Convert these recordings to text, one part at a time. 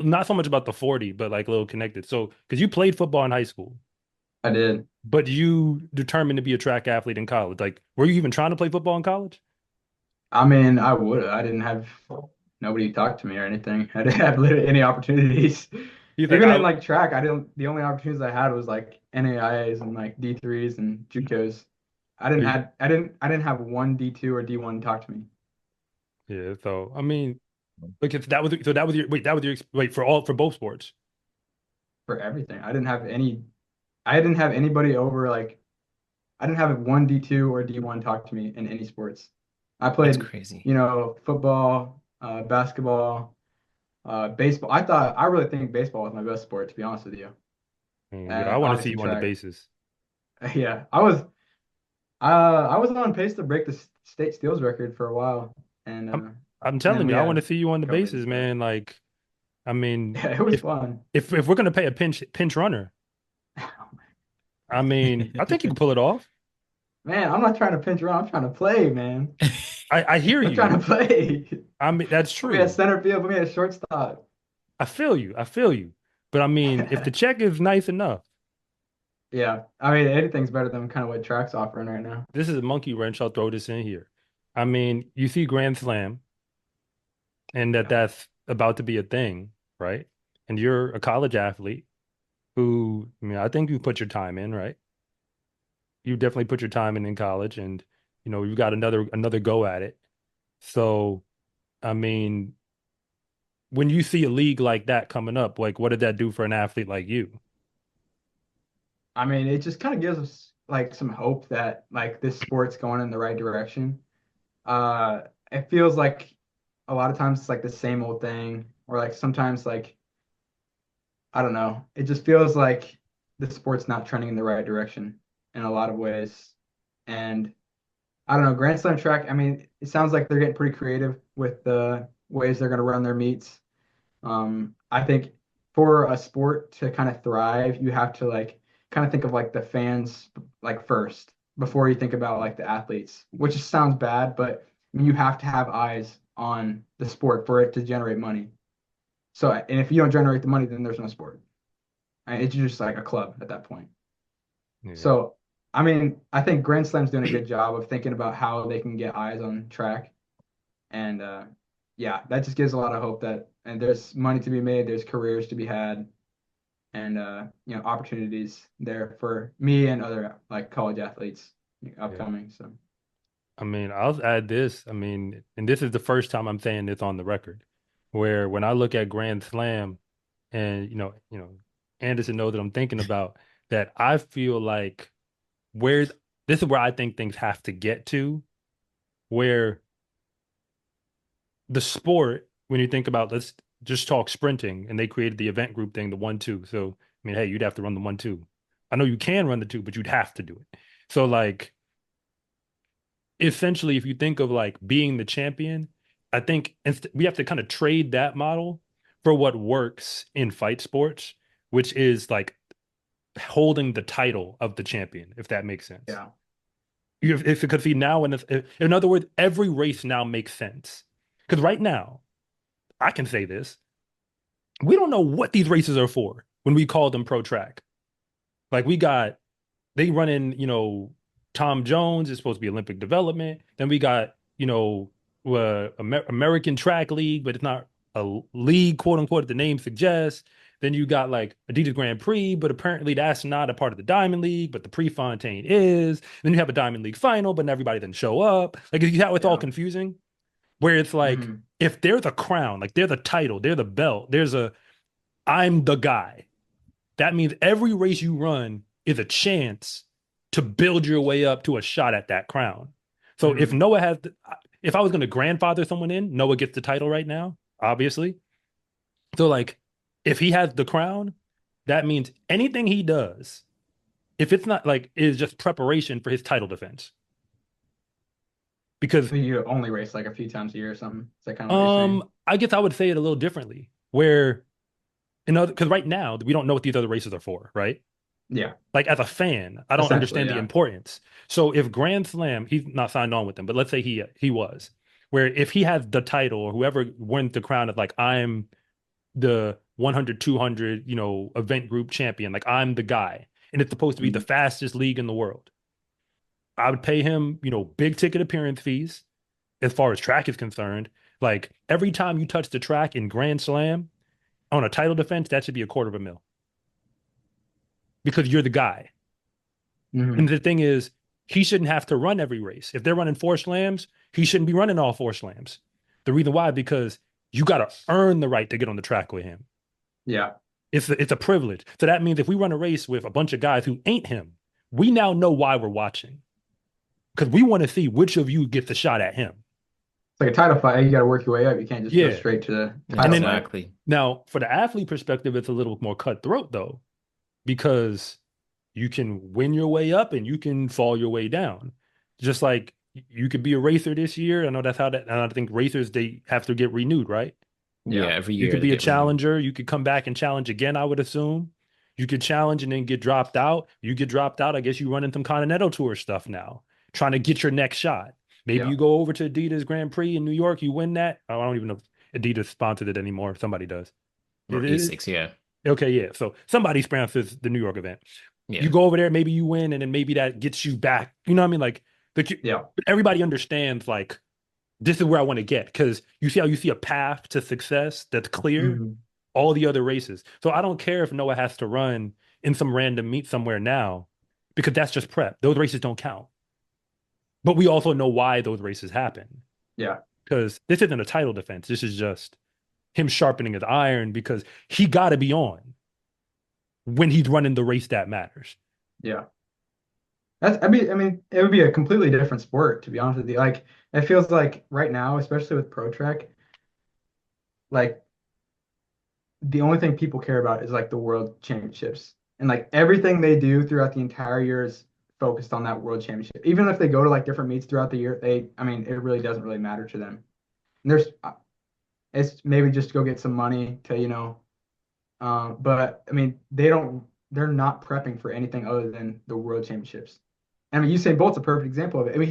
not so much about the 40, but like a little connected. So, because you played football in high school, I did. but you determined to be a track athlete in college. Like, were you even trying to play football in college? I mean, I would. I didn't have nobody talk to me or anything. I didn't have literally any opportunities. He's like, Even in I, like track, I didn't. The only opportunities I had was like NAIAs and like D3s and JUCOs. I didn't have one D2 or D1 talk to me yeah. So, I mean, like, if that was, so that was your, wait, that was your, wait, for both sports. for everything. I didn't have any. I didn't have anybody over like. I didn't have one D2 or D1 talk to me in any sports. I That's played, crazy. football, basketball, baseball. I really think baseball was my best sport, to be honest with you. Yeah, I And want to see obviously you on the track. bases. Yeah, I was on pace to break the state steals record for a while, and I'm, I'm then telling we you, I want to had see you on the COVID. bases, But man. Like, I mean, yeah, it was if fun. if we're gonna pay a pinch runner, I mean, I think you can pull it off. Man, I'm not trying to pinch around. I'm trying to play, man. I hear I'm you. trying to play. I mean, that's Put me at true. center field. Put me at shortstop. I feel you. I feel you. But I mean, if the check is nice enough, Yeah, I mean anything's better than kind of what track's offering right now. this is a monkey wrench. I'll throw this in here. I mean, you see Grand Slam, and Yeah. that's about to be a thing, right? And you're a college athlete who, I mean, I think you put your time in, right? You definitely put your time in college, and you got another go at it. So, I mean, when you see a league like that coming up, like what did that do for an athlete like you? I mean, it just kind of gives us like some hope that like this sport's going in the right direction. It feels like a lot of times it's like the same old thing, or like sometimes like I don't know. It just feels like the sport's not trending in the right direction in a lot of ways. And I don't know, Grand Slam track, I mean, it sounds like they're getting pretty creative with the ways they're going to run their meets. I think for a sport to kind of thrive, you have to like kind of think of like the fans like first before you think about like the athletes, which just sounds bad, but I mean, you have to have eyes on the sport for it to generate money. So, and if you don't generate the money, then there's no sport. And it's just like a club at that point. Yeah. So, I mean, I think Grand Slam's doing a good job of thinking about how they can get eyes on track. And yeah, that just gives a lot of hope that and there's money to be made, there's careers to be had, and opportunities there for me and other like college athletes Yeah. upcoming. So I mean, I'll add this. I mean, and this is the first time I'm saying this on the record, where when I look at Grand Slam and Anderson knows that I'm thinking about that, I feel like where this is where I think things have to get to, where the sport, when you think about, let's just talk sprinting, and they created the event group thing, the 1-2. So, I mean, hey, you'd have to run the 1-2. I know you can run the two, but you'd have to do it. So, like, essentially, if you think of like being the champion, I think we have to kind of trade that model for what works in fight sports, which is like holding the title of the champion, if that makes sense. yeah. If you could see now, in other words, every race now makes sense. Because right now, I can say this: we don't know what these races are for when we call them pro track. Like we got they run in, Tom Jones is supposed to be Olympic development. Then we got, American Track League, but it's not a league, quote unquote, the name suggests. Then you got like Adidas Grand Prix, but apparently that's not a part of the Diamond League, but the Prefontaine is. Then you have a Diamond League final, but everybody didn't show up. Like, you how it's all Yeah. confusing? Where it's like, Hmm. if they're the crown, like they're the title, they're the belt, I'm the guy. That means every race you run is a chance to build your way up to a shot at that crown. So Hmm. if I was going to grandfather someone in, Noah gets the title right now, obviously. So like, if he has the crown, that means anything he does, if it's not like, is just preparation for his title defense. Because So you only race like a few times a year or something. Is that kind of what you're saying? I guess I would say it a little differently, where because right now we don't know what these other races are for, right? Yeah. Like as a fan, I don't Essentially, understand the yeah. importance. So if Grand Slam, he's not signed on with them, but let's say he was, where if he has the title or whoever wins the crown of like I'm the 100, 200, event group champion. Like I'm the guy. And it's supposed to be the Mhm. fastest league in the world. I would pay him, big ticket appearance fees as far as track is concerned. Like every time you touch the track in Grand Slam on a title defense, that should be a quarter of a mil because you're the guy. And Mhm. the thing is, he shouldn't have to run every race. If they're running four slams, he shouldn't be running all four slams. The reason why, because you got to earn the right to get on the track with him. Yeah. It's a privilege. So that means if we run a race with a bunch of guys who ain't him, we now know why we're watching because we want to see which of you gets a shot at him. It's like a title fight. You got to work your way up. You can't just go Yeah. straight to the And title then fight. Exactly. now for the athlete perspective, it's a little more cutthroat though, because you can win your way up and you can fall your way down. Just like you could be a racer this year. I know that's how that, and I think racers, they have to get renewed, right? Yeah, Yeah. every You year could they be a get renewed. challenger. You could come back and challenge again, I would assume. You could challenge and then get dropped out. You get dropped out. I guess you run in some Continental Tour stuff now, trying to get your next shot. Maybe Yeah. you go over to Adidas Grand Prix in New York. You win that. I don't even know if Adidas sponsored it anymore. Somebody does. Or Asics, yeah. Okay, yeah. So somebody sponsors the New York event. You Yeah. go over there, maybe you win, and then maybe that gets you back. You know what I mean? Like Yeah. everybody understands like this is where I want to get because you see how you see a path to success that's clear, Mhm. all the other races. So I don't care if Noah has to run in some random meet somewhere now because that's just prep. Those races don't count. But we also know why those races happen Yeah. because this isn't a title defense. This is just him sharpening his iron because he got to be on when he's running the race that matters. Yeah. I mean, it would be a completely different sport, to be honest with you. Like, it feels like right now, especially with pro track, like the only thing people care about is like the world championships. And like everything they do throughout the entire year is focused on that world championship. Even if they go to like different meets throughout the year, I mean, it really doesn't really matter to them. And it's maybe just to go get some money to, but I mean, they're not prepping for anything other than the world championships. I mean, Usain Bolt's a perfect example of it. I mean,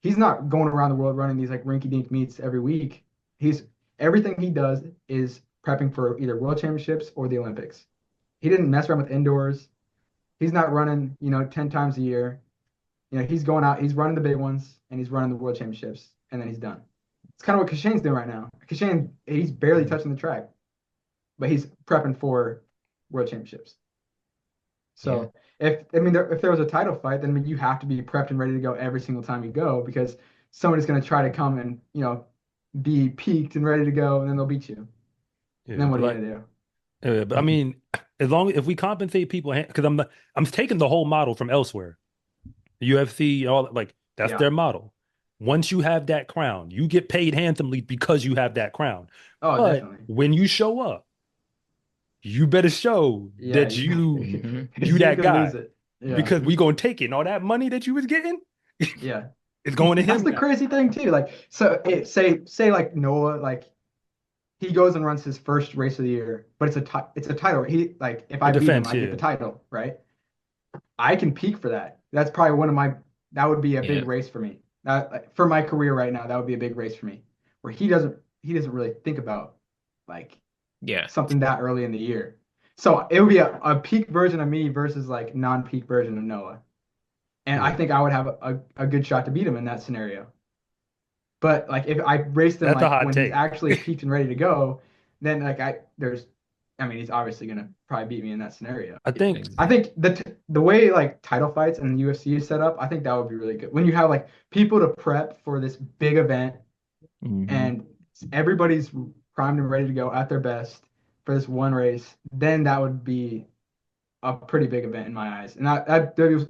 he's not going around the world running these like rinky-dink meets every week. He's Everything he does is prepping for either world championships or the Olympics. He didn't mess around with indoors. He's not running, 10 times a year. He's going out, he's running the big ones, and he's running the world championships, and then he's done. It's kind of what Kashane's doing right now. Kashane, he's barely Mhm. touching the track, but he's prepping for world championships. Yeah. So if there was a title fight, then you have to be prepped and ready to go every single time you go because somebody's going to try to come and be peaked and ready to go, and then they'll beat you. And Yeah, then what but are you like, going to do? but I mean, as long if we compensate people, because I'm taking the whole model from elsewhere. UFC, all like that's Yeah. their model. Once you have that crown, you get paid handsomely because you have that crown. Oh, But definitely. when you show up, you better show Yeah, that you Hmm. you you that can lose guy it. Yeah. because we gonna take it. And all that money that you was getting, Yeah. it's going to That's him the now. crazy thing too. Like, so say like Noah, like he goes and runs his first race of the year, but it's a title. He like if A I beat him, defense, I get yeah, the title, right? I can peak for that. That's probably one of my that would be a Yeah. big race for me. That like, for my career right now, that would be a big race for me. Where he doesn't really think about like Yeah. something that early in the year. So it would be a peak version of me versus like non-peak version of Noah. And I yeah. think I would have a good shot to beat him in that scenario. But like if I raced him That's a like hot when he's take. actually peaked and ready to go, then like I mean he's obviously gonna probably beat me in that scenario. I think I Exactly. think the way like title fights and the UFC is set up, I think that would be really good. When you have like people to prep for this big event Hmm. and everybody's primed and ready to go at their best for this one race, then that would be a pretty big event in my eyes. And that was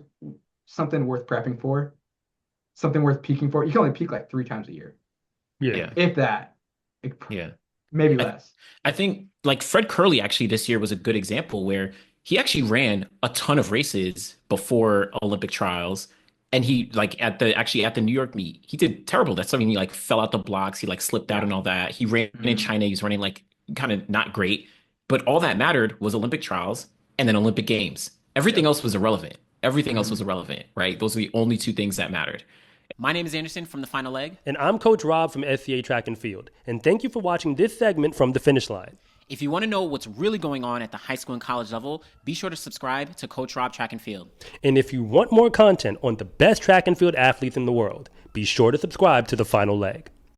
something worth prepping for, something worth peaking for. You can only peak like 3 times a year, yeah, Yeah. if that, like, Yeah. maybe I less. I think like Fred Curley actually this year was a good example where he actually ran a ton of races before Olympic trials. And he like at the New York meet, he did terrible. That's something he like fell out the blocks, he like slipped out Yeah. and all that. He ran in Mhm. China, he was running like kind of not great. But all that mattered was Olympic trials and then Olympic Games. Everything Yep. else was irrelevant. Everything else was Mhm. irrelevant, right? Those are the only two things that mattered. My name is Anderson from The Final Leg. and I'm Coach Rob from SCA Track and Field, and thank you for watching this segment from the finish line. If you want to know what's really going on at the high school and college level, be sure to subscribe to Coach Rob Track and Field. And if you want more content on the best track and field athletes in the world, be sure to subscribe to The Final Leg.